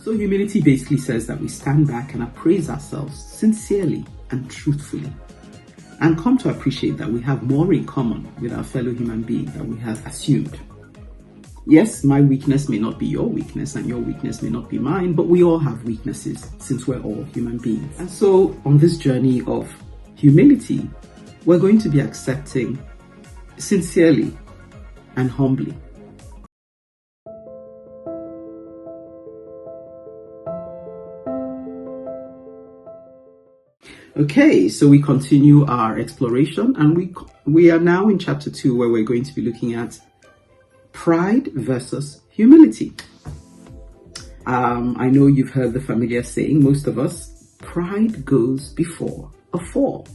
So humility basically says that we stand back and appraise ourselves sincerely and truthfully, and come to appreciate that we have more in common with our fellow human being than we have assumed. Yes, my weakness may not be your weakness and your weakness may not be mine, but we all have weaknesses since we're all human beings. And so on this journey of humility, we're going to be accepting sincerely and humbly. Okay, so we continue our exploration, and we are now in chapter 2, where we're going to be looking at pride versus humility. I know you've heard the familiar saying, most of us, pride goes before a fall.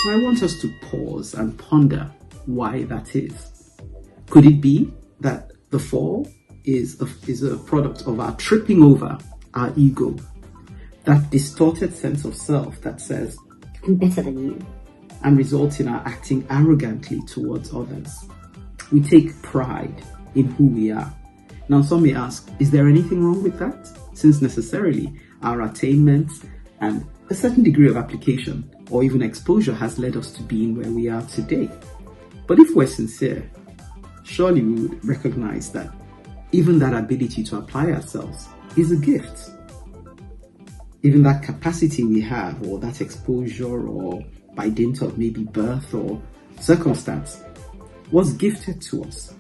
I want us to pause and ponder why that is. Could it be that the fall is a product of our tripping over our ego? That distorted sense of self that says, I'm better than you, and results in our acting arrogantly towards others. We take pride in who we are. Now, some may ask, is there anything wrong with that? Since necessarily our attainments and a certain degree of application or even exposure has led us to being where we are today. But if we're sincere, surely we would recognize that even that ability to apply ourselves is a gift. Even that capacity we have, or that exposure, or by dint of maybe birth or circumstance, was gifted to us.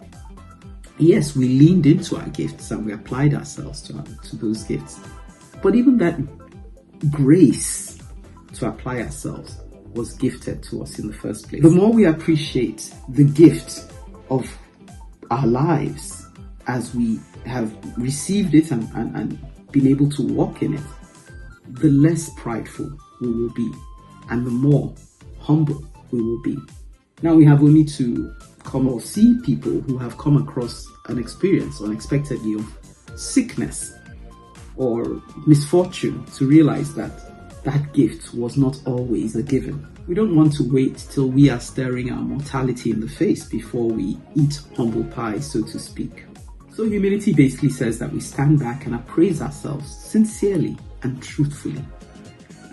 Yes, we leaned into our gifts and we applied ourselves to those gifts. But even that grace to apply ourselves was gifted to us in the first place. The more we appreciate the gift of our lives as we have received it and been able to walk in it, the less prideful we will be and the more humble we will be. Now we have only to come or see people who have come across an experience unexpectedly of sickness or misfortune to realize that that gift was not always a given. We don't want to wait till we are staring our mortality in the face before we eat humble pie, so to speak. So humility basically says that we stand back and appraise ourselves sincerely and truthfully,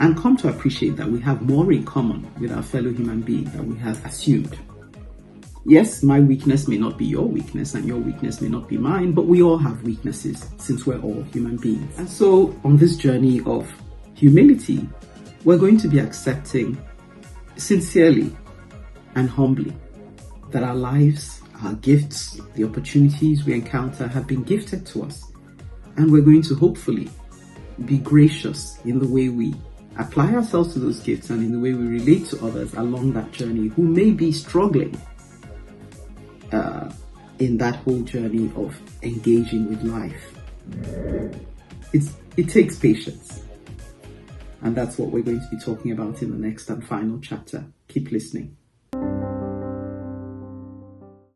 and come to appreciate that we have more in common with our fellow human being than we have assumed. Yes, my weakness may not be your weakness and your weakness may not be mine, but we all have weaknesses since we're all human beings. And so on this journey of humility, we're going to be accepting sincerely and humbly that our lives, our gifts, the opportunities we encounter have been gifted to us, and we're going to hopefully be gracious in the way we apply ourselves to those gifts and in the way we relate to others along that journey who may be struggling in that whole journey of engaging with life. It takes patience, and that's what we're going to be talking about in the next and final chapter. Keep listening.